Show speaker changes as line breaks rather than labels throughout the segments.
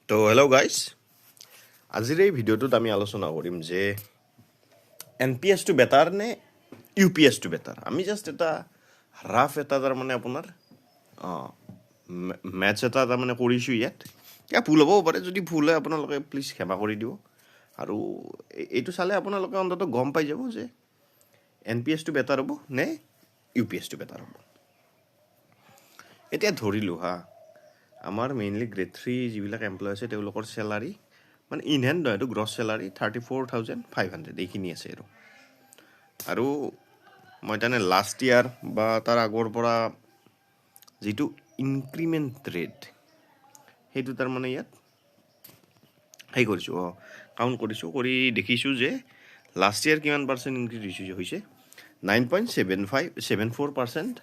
তো hello' guys, আজিৰ এই ভিডিঅ'টোত আমি আলোচনা কৰিম যে NPS-টো বেটাৰ নে UPS-টো বেটাৰ। আমি জাষ্ট এটা ৰাফ এটা তাৰমানে আপোনাৰ মেথছ এটা তাৰমানে কৰিছোঁ ইয়াত। ভুল হ'বও পাৰে, যদি ভুল হয় আপোনালোকে প্লিজ ক্ষমা কৰি দিব। আৰু এইটো চালে আপোনালোকে অন্ততঃ গম পাই যাব যে NPS-টো বেটাৰ হ'ব নে UPS-টো বেটাৰ হ'ব। এতিয়া ধৰিলোঁ আমাৰ মেইনলি গ্ৰেড 3 যিবিলাক এমপ্লয় আছে তেওঁলোকৰ চেলাৰী মানে ইন হেণ্ড নহয়, এইটো গ্ৰছ চেলাৰী 34,500 এইখিনি আছে। আৰু মই তাৰমানে লাষ্ট ইয়াৰ বা তাৰ আগৰ পৰা যিটো ইনক্ৰিমেণ্ট ৰেট সেইটো তাৰমানে ইয়াত কৰিছোঁ, কাউণ্ট কৰিছোঁ, কৰি দেখিছোঁ যে লাষ্ট ইয়াৰ কিমান পাৰ্চেণ্ট ইনক্ৰিজ হৈছে 9.74%।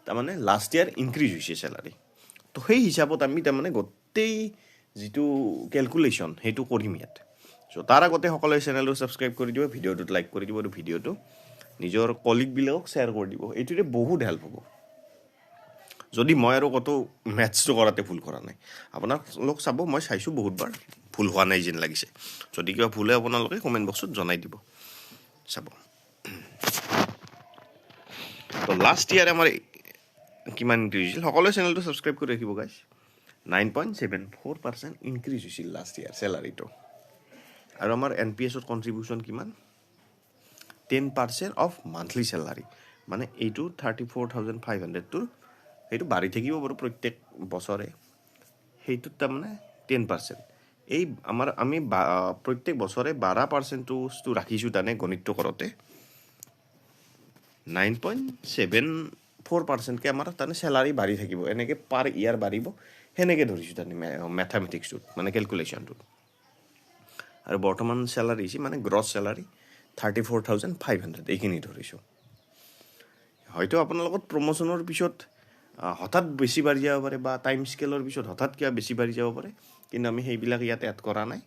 তাৰমানে লাষ্ট ইয়াৰ ইনক্ৰিজ হৈছে চেলাৰী। তো সেই হিচাপত আমি তাৰমানে গোটেই যিটো কেলকুলেশ্যন সেইটো কৰিম ইয়াত। চ' তাৰ আগতে সকলোৱে চেনেলটো ছাবস্ক্ৰাইব কৰি দিব, ভিডিঅ'টোত লাইক কৰি দিব আৰু ভিডিঅ'টো নিজৰ কলিগবিলাকক শ্বেয়াৰ কৰি দিব। এইটোৰে বহুত হেল্প হ'ব যদি মই আৰু ক'তো মেথছটো কৰাতে ভুল কৰা নাই। আপোনালোক চাব, মই চাইছোঁ বহুতবাৰ ভুল হোৱা নাই যেন লাগিছে। যদি কিবা ভুল হয় আপোনালোকে কমেণ্ট বক্সত জনাই দিব। চাব, তো লাষ্ট ইয়াৰ আমাৰ কিমান ইনক্ৰিজ হৈছিল, সকলোৱে চেনেলটো ছাবস্ক্ৰাইব কৰি ৰাখিব গাইজ। 9.74% ইনক্ৰিজ হৈছিল লাষ্ট ইয়াৰ চেলাৰীটো। আৰু আমাৰ NPS-ৰ কণ্ট্ৰিবিউশ্যন কিমান, 10% অফ মান্থলি চেলাৰী। মানে এইটো 34,500টোৰ সেইটো বাঢ়ি থাকিব বাৰু প্ৰত্যেক বছৰে। সেইটোত তাৰমানে 10%। এই আমি প্ৰত্যেক বছৰে 12%টো ৰাখিছোঁ তাৰমানে গণিতটো কৰোঁতে। 9.74%কৈ আমাৰ তাৰমানে চেলাৰী বাঢ়ি থাকিব, এনেকৈ পাৰ ইয়াৰ বাঢ়িব, সেনেকৈ ধৰিছোঁ তাৰমানে মেথামেটিক্সটোত মানে কেলকুলেশ্যনটোত। আৰু বৰ্তমান চেলাৰী হৈছে মানে গ্ৰছ চেলাৰী 34,500 এইখিনি ধৰিছোঁ। হয়তো আপোনালোকৰ প্ৰমোশ্যনৰ পিছত হঠাৎ বেছি বাঢ়ি যাব পাৰে বা টাইম স্কেলৰ পিছত হঠাৎ কিবা বেছি বাঢ়ি যাব পাৰে, কিন্তু আমি সেইবিলাক ইয়াত এড কৰা নাই।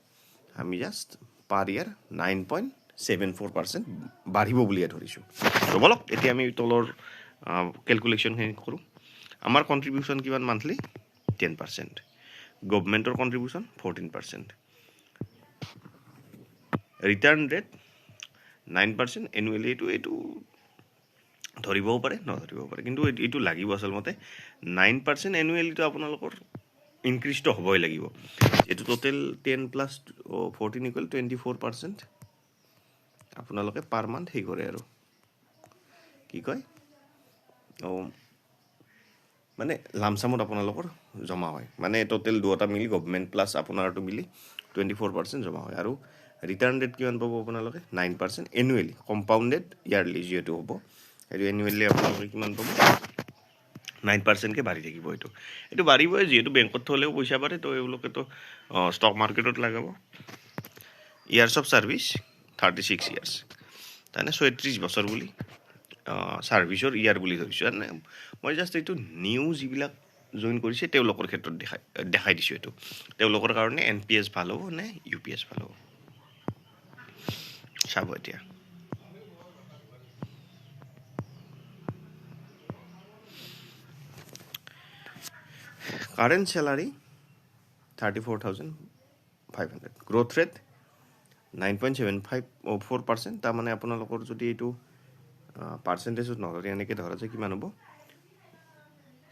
আমি জাষ্ট পাৰ ইয়াৰ 9.74% বাঢ়িব বুলিয়ে ধৰিছোঁ। বলক এতিয়া আমি তলৰ কেলকুলেশ্যনখিনি কৰোঁ। আমাৰ কণ্ট্ৰিবিউশ্যন কিমান মান্থলি, 10%। গভমেণ্টৰ কণ্ট্ৰিবিউশ্যন 14%। Return rate 9% annually. এইটো ধৰিবও পাৰে নধৰিবও পাৰে, কিন্তু এইটো লাগিব আচলতে 9% এনুৱেলিটো আপোনালোকৰ ইনক্ৰিজটো হ'বই লাগিব। এইটো টোটেল 10 + 14 = 24% আপোনালোকে পাৰ মান্থ কৰে আৰু কি কয় মানে লামচামত আপোনালোকৰ জমা হয়। মানে টোটেল দুটা মিলি গভমেণ্ট প্লাছ আপোনাৰটো মিলি 24% জমা হয়। আৰু ৰিটাৰ্ণ ৰেট কিমান পাব আপোনালোকে, 9% এনুৱেলি, কম্পাউণ্ডেড ইয়াৰলি যিহেতু হ'ব, সেইটো এনুৱেলি আপোনালোকে কিমান পাব, 9%কৈ বাঢ়ি থাকিব। এইটো বাঢ়িবই, যিহেতু বেংকত থ'লেও পইচা বাঢ়ে, তো এওঁলোকেতো ষ্টক মাৰ্কেটত লগাব। ইয়াৰ্ছ অফ ছাৰ্ভিচ 36 ইয়াৰ্ছ, তাৰমানে 36 বছৰ বুলি ছাৰ্ভিচৰ ইয়াৰ বুলি ধৰিছোঁ। মই জাষ্ট এইটো নিউ যিবিলাক জইন কৰিছে তেওঁলোকৰ ক্ষেত্ৰত দেখাই দিছোঁ। এইটো তেওঁলোকৰ কাৰণে NPS ভাল হ'ব নে UPS ভাল হ'ব চাব। এতিয়া কাৰেণ্ট চেলাৰী 34,500, গ্ৰ'থ ৰেট 9.74%। তাৰমানে আপোনালোকৰ যদি এইটো পাৰ্চেণ্টেজত নধৰি এনেকৈ ধৰা যায়, কিমান হ'ব,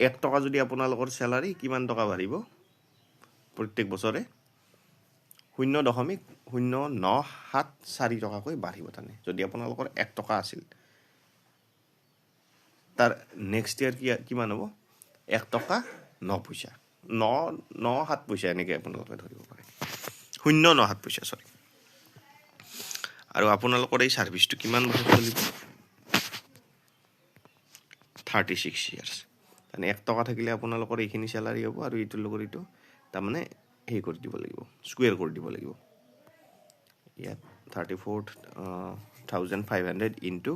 1 টকা যদি আপোনালোকৰ চেলাৰী কিমান টকা বাঢ়িব প্ৰত্যেক বছৰে, 0.0974 টকাকৈ বাঢ়িব। তাৰমানে যদি আপোনালোকৰ 1 টকা আছিল, তাৰ নেক্সট ইয়াৰ কিমান হ'ব, 1 টকা 9 পইচা, 9.97 পইচা এনেকৈ আপোনালোকে ধৰিব পাৰে, 0.97 পইচা চৰি। আৰু আপোনালোকৰ এই ছাৰ্ভিচটো কিমান বছৰ চলিব, 36 ইয়াৰ্ছ। তাৰমানে 1 টকা থাকিলে আপোনালোকৰ এইখিনি চেলাৰী হ'ব, আৰু এইটোৰ লগত এইটো তাৰমানে কৰি দিব লাগিব, স্কুৱেৰ কৰি দিব লাগিব। ইয়াত 34,500 ইনটু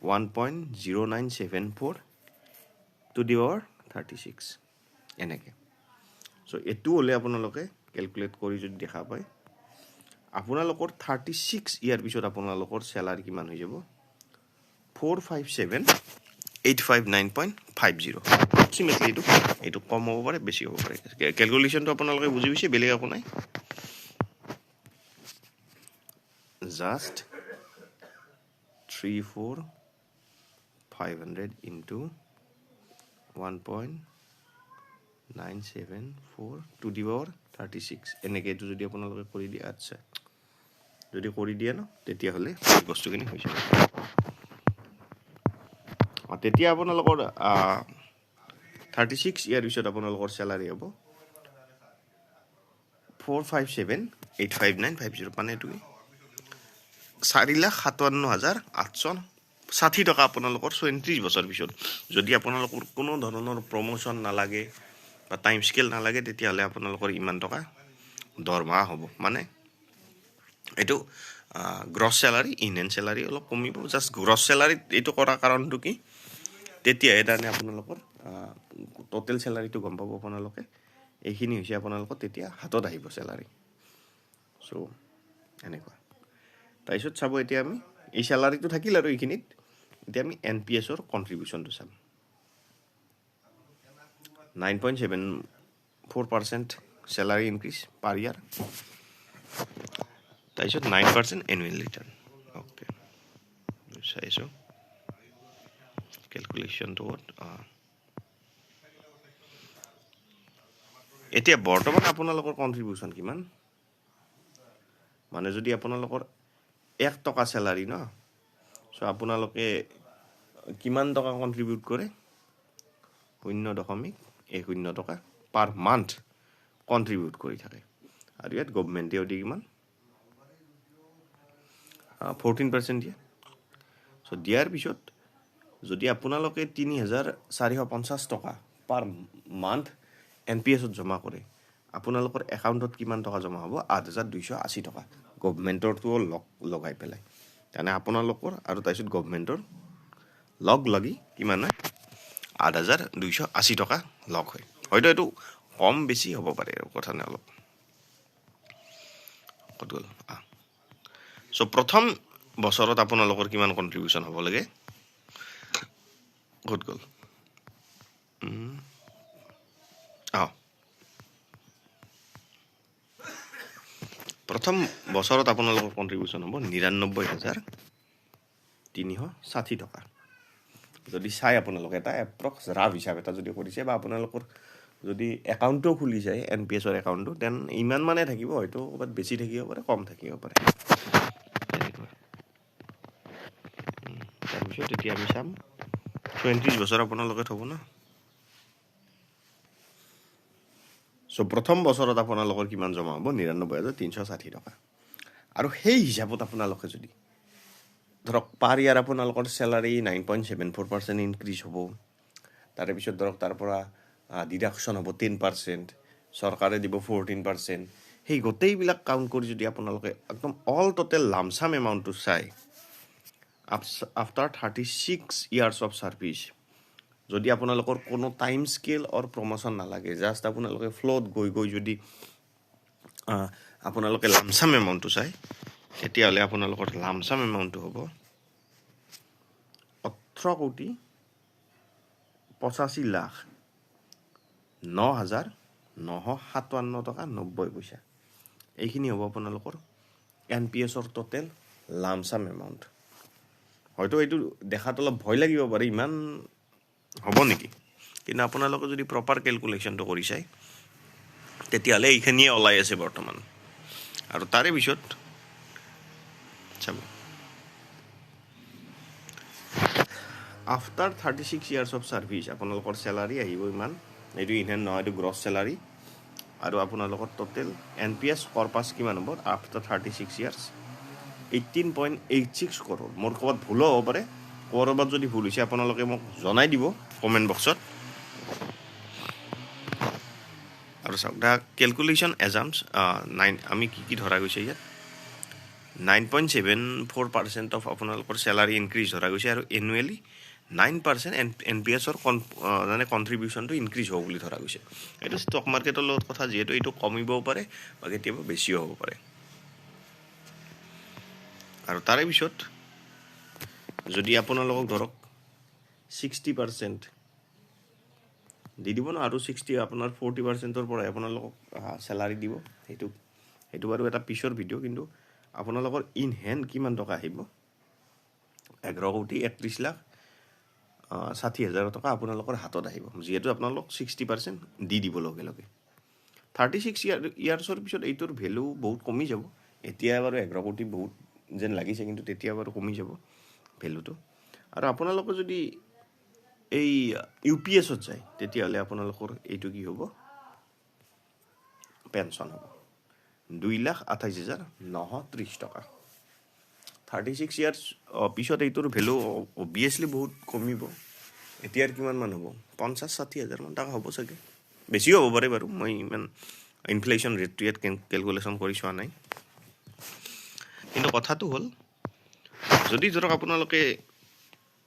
1.0974 টু দি পাৱাৰ 36 এনেকৈ। চ' এইটো হ'লে আপোনালোকে কেলকুলেট কৰি যদি দেখা পায়, আপোনালোকৰ 36 ইয়াৰ পিছত আপোনালোকৰ চেলাৰী কিমান হৈ যাব, 457,859.50। এপ্ৰক্সিমেটলি এইটো কম হ'ব পাৰে বেছি হ'ব পাৰে কেলকুলেশ্যনটো আপোনালোকে বুজি পাইছে বেলেগ একো নাই just 3,4,500 into 1.974 to the power 36 এনেকৈ এইটো যদি আপোনালোকে কৰি দিয়ে আচ্ছা যদি কৰি দিয়ে ন তেতিয়াহ'লে বস্তুখিনি হৈ যাব তেতিয়া আপোনালোকৰ 36 ইয়াৰ পিছত আপোনালোকৰ চেলাৰী হ'ব 457,859,50 মানে এইটো 4,57,860 টকা আপোনালোকৰ 34 বছৰ পিছত যদি আপোনালোকৰ কোনো ধৰণৰ প্ৰমোশ্যন নালাগে বা টাইম স্কেল নালাগে তেতিয়াহ'লে আপোনালোকৰ ইমান টকা দৰমহা হ'ব মানে এইটো গ্ৰছ চেলাৰী ইনহেণ্ড চেলাৰী অলপ কমিব জাষ্ট গ্ৰছ চেলাৰীত এইটো কৰাৰ কাৰণটো কি তেতিয়াহে তাৰমানে আপোনালোকৰ টোটেল চেলাৰীটো গম পাব আপোনালোকে এইখিনি হৈছে আপোনালোকৰ তেতিয়া হাতত আহিব চেলাৰী চ' এনেকুৱা তাৰপিছত চাব এতিয়া আমি এই চেলাৰীটো থাকিল আৰু এইখিনিত এতিয়া আমি NPSৰ কণ্ট্ৰিবিউশ্যনটো চাম 9.74% চেলাৰী ইনক্ৰিজ পাৰ ইয়াৰ তাৰপিছত 9% এনুৱেল ৰিটাৰ্ণ অ'কে চাইছোঁ কেলকুলেশ্যনটো এতিয়া বৰ্তমান আপোনালোকৰ কণ্ট্ৰিবিউশ্যন কিমান মানে যদি আপোনালোকৰ 1 টকা চেলাৰী ন চ' আপোনালোকে কিমান টকা কণ্ট্ৰিবিউট কৰে 0.10 টকা পাৰ মান্থ কণ্ট্ৰিবিউট কৰি থাকে আৰু ইয়াত গভৰ্ণমেণ্টেও দিয়ে কিমান 14% দিয়ে চ' দিয়াৰ পিছত যদি আপোনালোকে 3,450 টকা পাৰ মান্থ NPSত জমা কৰে আপোনালোকৰ একাউণ্টত কিমান টকা জমা হ'ব 8,280 টকা গভৰ্ণমেণ্টৰটো লগাই পেলাই তাৰমানে আপোনালোকৰ আৰু তাৰপিছত গভৰ্ণমেণ্টৰ লগ লাগি কিমান হয় 8,280 টকা লগ হয় হয়তো এইটো কম বেছি হ'ব পাৰে আৰু কথা নাই অলপ ক'ত গ'ল চ' প্ৰথম বছৰত আপোনালোকৰ কিমান কণ্ট্ৰিবিউশ্যন হ'ব লাগে ক'ত গ'ল প্ৰথম বছৰত আপোনালোকৰ কণ্ট্ৰিবিউশ্যন হ'ব 99,360 টকা যদি চাই আপোনালোকে এটা এপ্ৰক্স ৰাফ হিচাপ এটা যদি কৰিছে বা আপোনালোকৰ যদি একাউণ্টো খুলি যায় NPSৰ একাউণ্টটো দেন ইমান মানে থাকিব হয়তো ক'ৰবাত বেছি থাকিব পাৰে কম থাকিব পাৰে তাৰপিছত এতিয়া আমি চাম 34 বছৰ আপোনালোকে থ'ব ন চ' প্ৰথম বছৰত আপোনালোকৰ কিমান জমা হ'ব 99,360 টকা আৰু সেই হিচাপত আপোনালোকে যদি ধৰক পাৰ ইয়াৰ আপোনালোকৰ চেলাৰী 9.74% ইনক্ৰিজ হ'ব তাৰে পিছত ধৰক তাৰ পৰা ডিডাকশ্যন হ'ব 10% চৰকাৰে দিব 14% সেই গোটেইবিলাক কাউণ্ট কৰি যদি আপোনালোকে একদম অল টোটেল লামচাম এমাউণ্টটো চাই আফটাৰ 36 ইয়াৰ্ছ অফ ছাৰ্ভিচ যদি আপোনালোকৰ কোনো টাইম স্কেল অৰ প্ৰমোশ্যন নালাগে জাষ্ট আপোনালোকে ফ্ল'ত গৈ যদি আপোনালোকে লামচাম এমাউণ্টটো চাই তেতিয়াহ'লে আপোনালোকৰ লামচাম এমাউণ্টটো হ'ব 18,85,9,957 টকা 90 পইচা এইখিনি হ'ব আপোনালোকৰ NPSৰ টোটেল লামচাম এমাউণ্ট হয়তো এইটো দেখাত অলপ ভয় লাগিব পাৰে ইমান হ'ব নেকি কিন্তু আপোনালোকে যদি প্ৰপাৰ কেলকুলেশ্যনটো কৰি চাই তেতিয়াহ'লে এইখিনিয়ে ওলাই আছে বৰ্তমান আৰু তাৰে পিছত চাব আফটাৰ 36 ইয়াৰ্ছ অফ ছাৰ্ভিচ আপোনালোকৰ চেলাৰী আহিব ইমান এইটো ইনহেণ্ড নহয় এইটো গ্ৰছ চেলাৰী আৰু আপোনালোকৰ টোটেল NPS কৰ্পাছ কিমান হ'ব আফটাৰ 36 ইয়াৰ্ছ 18.86 crore মোৰ ক'ৰবাত ভুলো হ'ব পাৰে ক'ৰবাত যদি ভুল হৈছে আপোনালোকে মোক জনাই দিব কমেণ্ট বক্সত আৰু চাওক দা কেলকুলেশ্যন এজাম্পছ আমি কি ধৰা গৈছে ইয়াত 9.74% অফ আপোনালোকৰ চেলাৰী ইনক্ৰিজ ধৰা গৈছে আৰু এনুৱেলি 9% NPSৰ মানে কণ্ট্ৰিবিউশ্যনটো ইনক্ৰিজ হ'ব বুলি ধৰা গৈছে এইটো ষ্টক মাৰ্কেটৰ লগত কথা যিহেতু এইটো কমিবও পাৰে বা কেতিয়াবা বেছিও হ'ব পাৰে আৰু তাৰে পিছত যদি আপোনালোকক ধৰক 60% দি দিব ন আৰু 60 আপোনাৰ 40%ৰ পৰাই আপোনালোকক চেলাৰী দিব সেইটো বাৰু এটা পিছৰ ভিডিঅ' কিন্তু আপোনালোকৰ ইন হেণ্ড কিমান টকা আহিব 11,31,60,000 টকা আপোনালোকৰ হাতত আহিব যিহেতু আপোনালোক 60% দি দিব লগে লগে 36 ইয়াৰ্ছৰ পিছত এইটোৰ ভেলু বহুত কমি যাব এতিয়া বাৰু 11 কোটি বহুত যেন লাগিছে কিন্তু তেতিয়া বাৰু কমি যাব ভেলুটো আৰু আপোনালোকে যদি এই ইউপিএছত যায় তেতিয়াহ'লে আপোনালোকৰ এইটো কি হ'ব পেঞ্চন হ'ব 2,28,930 টকা 36 ইয়াৰ্ছ পিছত এইটোৰ ভেলু অবভিয়াছলি বহুত কমিব এতিয়াৰ কিমান মান হ'ব 50-60,000 মান টকা হ'ব চাগে বেছিও হ'ব পাৰে বাৰু মই ইমান ইনফ্লেশ্যন ৰেটটো ইয়াত কেলকুলেশ্যন কৰি চোৱা নাই কিন্তু কথাটো হ'ল যদি ধৰক আপোনালোকে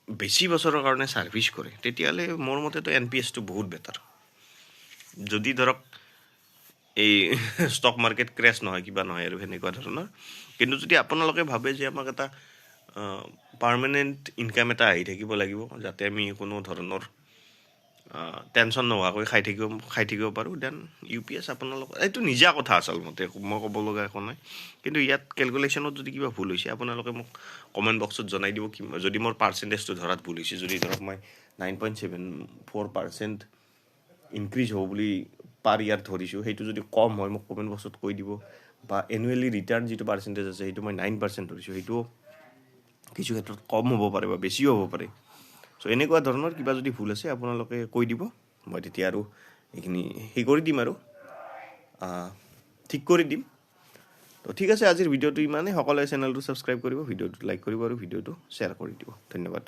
বেছি বছৰৰ কাৰণে ছাৰ্ভিচ কৰে তেতিয়াহ'লে মোৰ মতেতো NPSটো বহুত বেটাৰ যদি ধৰক এই ষ্টক মাৰ্কেট ক্ৰেছ নহয় কিবা নহয় আৰু সেনেকুৱা ধৰণৰ কিন্তু যদি আপোনালোকে ভাবে যে আমাক এটা পাৰ্মানেণ্ট ইনকাম এটা আহি থাকিব লাগিব যাতে আমি কোনো ধৰণৰ টেনশ্যন নোহোৱাকৈ খাই থাকিব পাৰোঁ দেন UPS আপোনালোকৰ এইটো নিজা কথা আচলমতে মই ক'ব লগা একো নাই কিন্তু ইয়াত কেলকুলেশ্যনত যদি কিবা ভুল হৈছে আপোনালোকে মোক কমেণ্ট বক্সত জনাই দিব যদি মোৰ পাৰ্চেণ্টেজটো ধৰাত ভুল হৈছে যদি ধৰক মই 9.74% ইনক্ৰিজ হ'ব বুলি পাৰ ইয়াৰ ধৰিছোঁ সেইটো যদি কম হয় মোক কমেণ্ট বক্সত কৈ দিব বা এনুৱেলি ৰিটাৰ্ণ যিটো পাৰ্চেণ্টেজ আছে সেইটো মই 9% ধৰিছোঁ সেইটো কিছু ক্ষেত্ৰত কম হ'ব পাৰে বা বেছিও হ'ব পাৰে চ' এনেকুৱা ধৰণৰ কিবা যদি ভুল আছে আপোনালোকে কৈ দিব মই তেতিয়া আৰু এইখিনি সেই কৰি দিম আৰু ঠিক কৰি দিম তো ঠিক আছে আজিৰ ভিডিঅ'টো ইমানেই সকলোৱে চেনেলটো ছাবস্ক্ৰাইব কৰিব ভিডিঅ'টো লাইক কৰিব আৰু ভিডিঅ'টো শ্বেয়াৰ কৰি দিব ধন্যবাদ